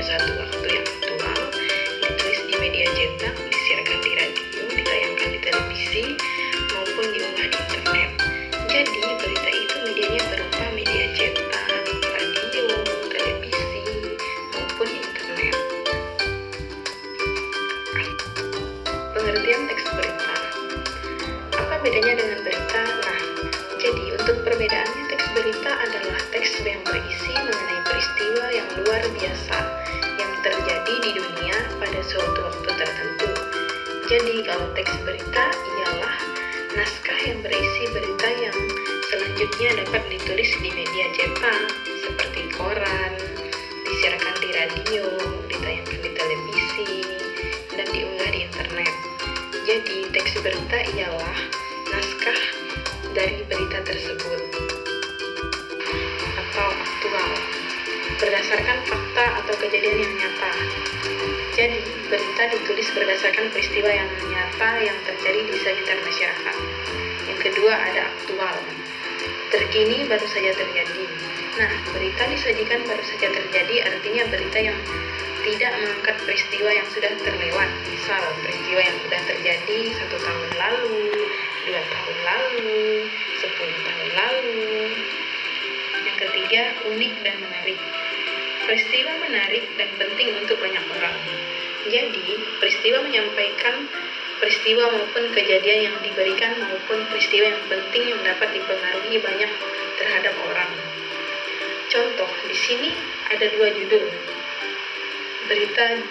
satu waktu yang aktual, ditulis di media cetak, disiarkan di radio, ditayangkan di televisi, maupun diunggah di internet. Jadi berita itu medianya berupa media cetak, radio, televisi, maupun internet. Pengertian teks berita. Apa bedanya dengan berita? Nah, jadi untuk perbedaannya, teks berita adalah teks yang berisi mengenai peristiwa yang luar biasa yang terjadi di dunia pada suatu waktu tertentu. Jadi kalau teks berita ialah naskah yang berisi berita yang selanjutnya dapat ditulis di media cetak seperti koran, disiarkan di radio, ditayangkan di televisi, dan diunggah di internet. Jadi teks berita ialah naskah dari berita tersebut atau aktual berdasarkan fakta atau kejadian yang nyata. Jadi berita ditulis berdasarkan peristiwa yang nyata yang terjadi di sekitar masyarakat. Yang kedua ada aktual, terkini baru saja terjadi. Nah, berita disajikan baru saja terjadi artinya berita yang tidak mengangkat peristiwa yang sudah terlewat. Misal peristiwa yang sudah terjadi 1 tahun lalu, 2 tahun lalu, 10 tahun lalu. Yang ketiga, unik dan menarik. Peristiwa menarik dan penting untuk banyak orang. Jadi, peristiwa menyampaikan peristiwa maupun kejadian yang diberikan maupun peristiwa yang penting yang dapat dipengaruhi banyak terhadap orang. Contoh, di sini ada 2 judul. Berita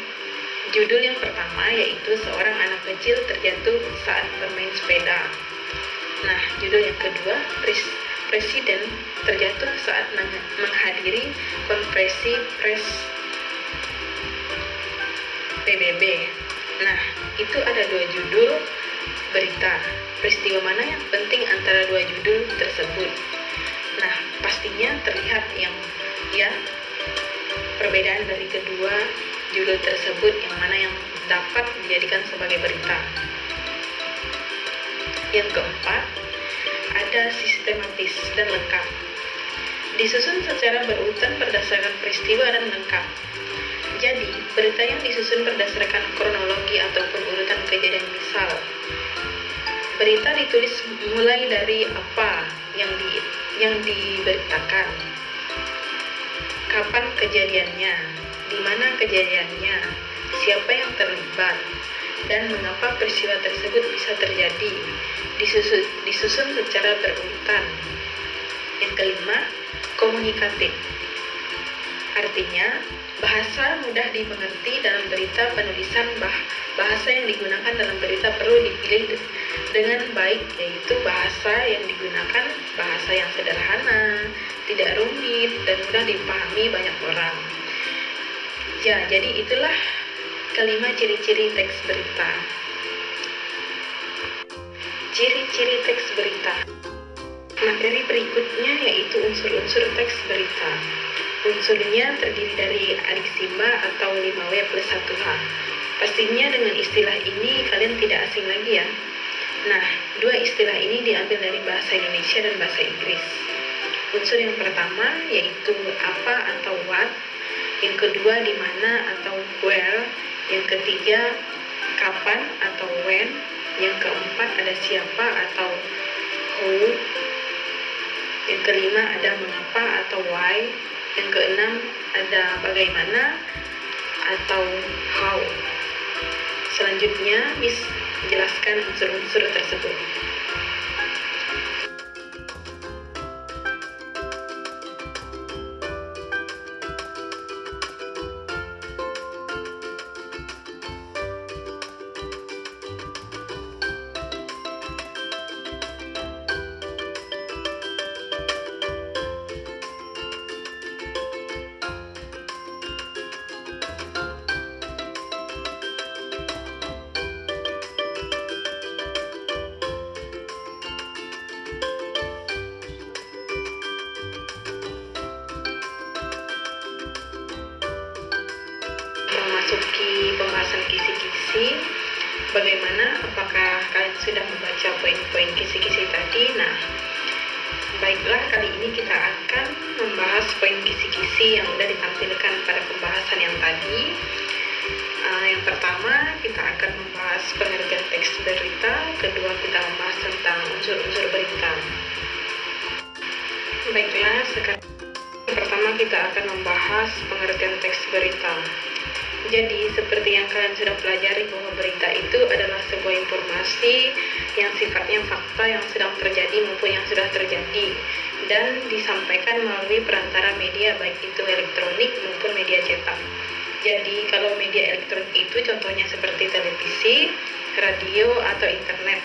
judul yang pertama yaitu seorang anak kecil terjatuh saat bermain sepeda. Nah, judul yang kedua, Presiden terjatuh saat menghadiri konferensi pers PBB. Nah, itu ada 2 judul berita. Peristiwa mana yang penting antara 2 judul tersebut? Nah, pastinya terlihat perbedaan dari kedua judul tersebut yang mana yang dapat dijadikan sebagai berita. Yang keempat, ada sistematis dan lengkap. Disusun secara berurutan berdasarkan peristiwa dan lengkap. Jadi, berita yang disusun berdasarkan kronologi ataupun urutan kejadian. Misal, berita ditulis mulai dari apa yang diberitakan, kapan kejadiannya, di mana kejadiannya, siapa yang terlibat, dan mengapa peristiwa tersebut bisa terjadi. Disusun secara berurutan. Yang kelima, komunikatif. Artinya, bahasa mudah dimengerti dalam berita. Penulisan bahasa yang digunakan dalam berita perlu dipilih dengan baik, yaitu bahasa yang digunakan bahasa yang sederhana, tidak rumit, dan mudah dipahami banyak orang. Ya, jadi itulah kelima ciri-ciri teks berita. Ciri-ciri teks berita. Materi berikutnya yaitu unsur-unsur teks berita. Unsurnya terdiri dari adiksimba atau 5W plus 1H. Pastinya dengan istilah ini kalian tidak asing lagi ya. Nah, 2 istilah ini diambil dari bahasa Indonesia dan bahasa Inggris. Unsur yang pertama yaitu apa atau what. Yang kedua di mana atau where. Yang ketiga kapan atau when. Yang keempat ada siapa atau who. Yang kelima ada mengapa atau why. Yang keenam ada bagaimana atau how. Selanjutnya Miss jelaskan unsur-unsur tersebut. Memasuki pembahasan kisi-kisi, bagaimana? Apakah kalian sudah membaca poin-poin kisi-kisi tadi? Nah, Baiklah, kali ini kita akan membahas poin kisi-kisi yang sudah ditampilkan pada pembahasan yang tadi. Yang pertama, kita akan membahas pengertian teks berita. Kedua, kita membahas tentang unsur-unsur berita. Baiklah, sekarang pertama kita akan membahas pengertian teks berita. Jadi, seperti yang kalian sudah pelajari bahwa berita itu adalah sebuah informasi yang sifatnya fakta yang sedang terjadi maupun yang sudah terjadi dan disampaikan melalui perantara media baik itu elektronik maupun media cetak. Jadi, kalau media elektronik itu contohnya seperti televisi, radio, atau internet.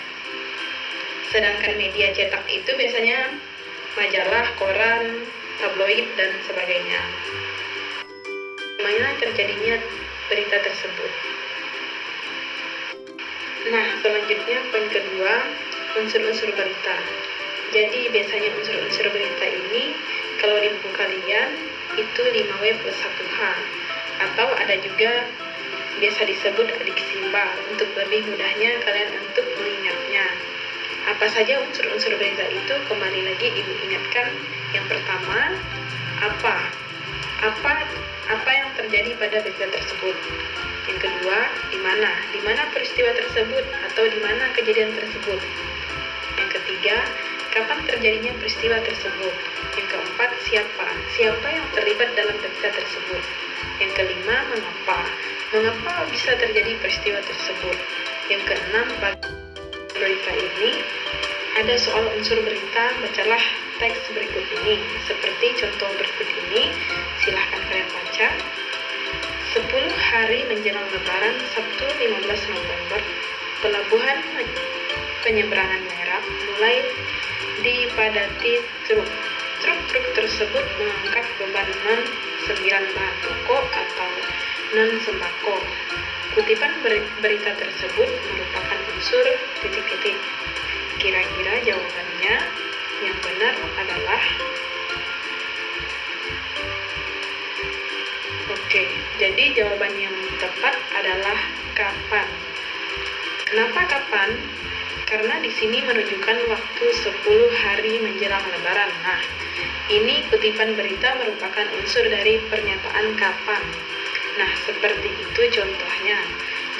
Sedangkan media cetak itu biasanya majalah, koran, tabloid, dan sebagainya. Bagaimana terjadinya berita tersebut? Nah, selanjutnya poin kedua, unsur-unsur berita. Jadi, biasanya unsur-unsur berita ini, kalau di buku kalian, itu 5W plus 1H. Atau ada juga biasa disebut adik simbol, untuk lebih mudahnya kalian untuk mengingatnya. Apa saja unsur-unsur berita itu? Kembali lagi ibu ingatkan. Yang pertama, apa yang terjadi pada berita tersebut. Yang kedua, di mana peristiwa tersebut atau di mana kejadian tersebut. Yang ketiga, kapan terjadinya peristiwa tersebut. Yang keempat, siapa yang terlibat dalam berita tersebut. Yang kelima, mengapa bisa terjadi peristiwa tersebut. Yang keenam, pada berita ini ada soal unsur berita. Bacalah teks berikut ini. Seperti contoh berikut ini, silahkan kalian baca. 10 hari menjelang Lebaran, Sabtu 15 November, pelabuhan penyeberangan Merak mulai dipadati truk. Truk-truk tersebut mengangkat beban non-9 bahan pokok atau non-sembako. Kutipan berita tersebut merupakan unsur titik-titik. Kira-kira jawabannya yang benar adalah jadi jawaban yang tepat adalah kapan. Kenapa kapan? Karena di sini menunjukkan waktu 10 hari menjelang Lebaran. Nah, ini kutipan berita merupakan unsur dari pernyataan kapan. Nah, seperti itu contohnya.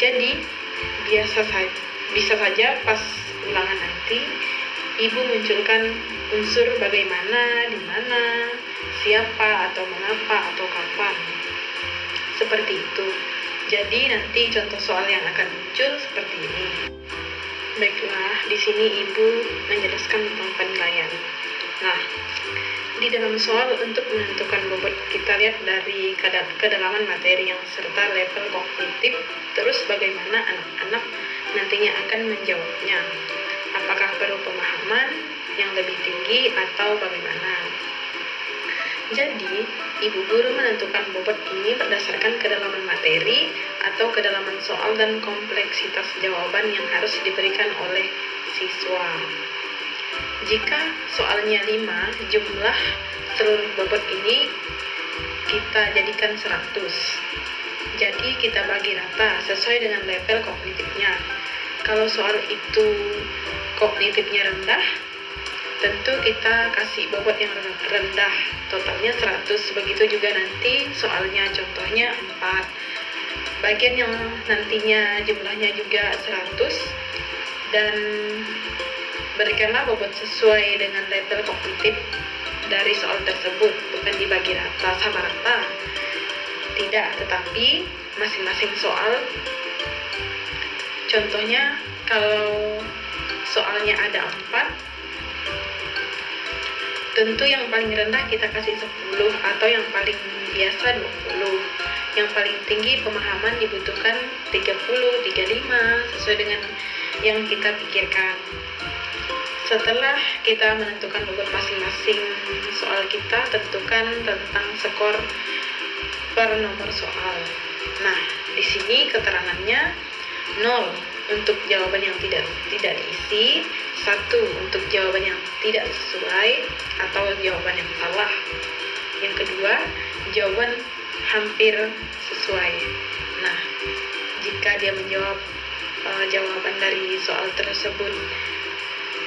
Jadi, bisa saja pas ulangan nanti, ibu munculkan unsur bagaimana, di mana, siapa, atau mengapa, atau kapan. Seperti itu. Jadi nanti contoh soal yang akan muncul seperti ini. Baiklah, di sini ibu menjelaskan tentang penilaian. Nah, di dalam soal untuk menentukan bobot, kita lihat dari kedalaman materi yang serta level kognitif, terus bagaimana anak-anak nantinya akan menjawabnya. Apakah perlu pemahaman yang lebih tinggi atau bagaimana? Jadi, ibu guru menentukan bobot ini berdasarkan kedalaman materi atau kedalaman soal dan kompleksitas jawaban yang harus diberikan oleh siswa. Jika soalnya 5, jumlah seluruh bobot ini kita jadikan 100. Jadi kita bagi rata sesuai dengan level kognitifnya. Kalau soal itu kognitifnya rendah, tentu kita kasih bobot yang rendah, totalnya 100. Begitu juga nanti soalnya contohnya 4. Bagian yang nantinya jumlahnya juga 100 dan berikanlah bobot sesuai dengan level kognitif dari soal tersebut, bukan dibagi rata sama rata. Tidak, tetapi masing-masing soal. Contohnya kalau soalnya ada 4, tentu yang paling rendah kita kasih 10 atau yang paling biasa 20. Yang paling tinggi pemahaman dibutuhkan 30, 35 sesuai dengan yang kita pikirkan. Setelah kita menentukan bobot masing-masing soal, kita tentukan tentang skor per nomor soal. Nah, di sini keterangannya 0 untuk jawaban yang tidak diisi, 1 untuk jawaban yang tidak sesuai atau jawaban yang salah. Yang kedua, jawaban hampir sesuai. Nah, jika dia menjawab jawaban dari soal tersebut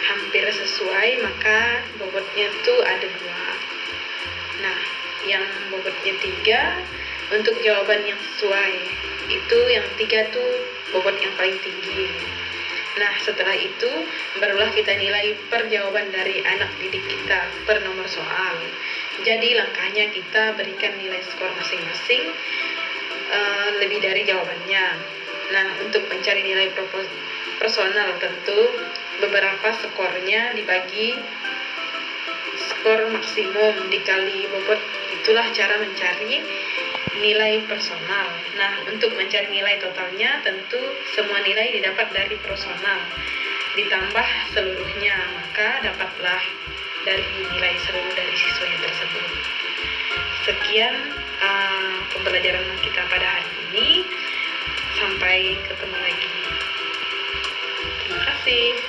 hampir sesuai, maka bobotnya tuh ada 2. Nah, yang bobotnya 3 untuk jawaban yang sesuai. Itu yang 3 tuh bobot yang paling tinggi. Nah, setelah itu barulah kita nilai per jawaban dari anak didik kita per nomor soal. Jadi langkahnya kita berikan nilai skor masing-masing lebih dari jawabannya. Nah, untuk mencari nilai personal tentu beberapa skornya dibagi skor maksimum dikali bobot, itulah cara mencari nilai personal. Nah, untuk mencari nilai totalnya tentu semua nilai didapat dari personal ditambah seluruhnya, maka dapatlah dari nilai seluruh dari siswanya tersebut. Sekian pembelajaran kita pada hari ini. Sampai ketemu lagi. Terima kasih.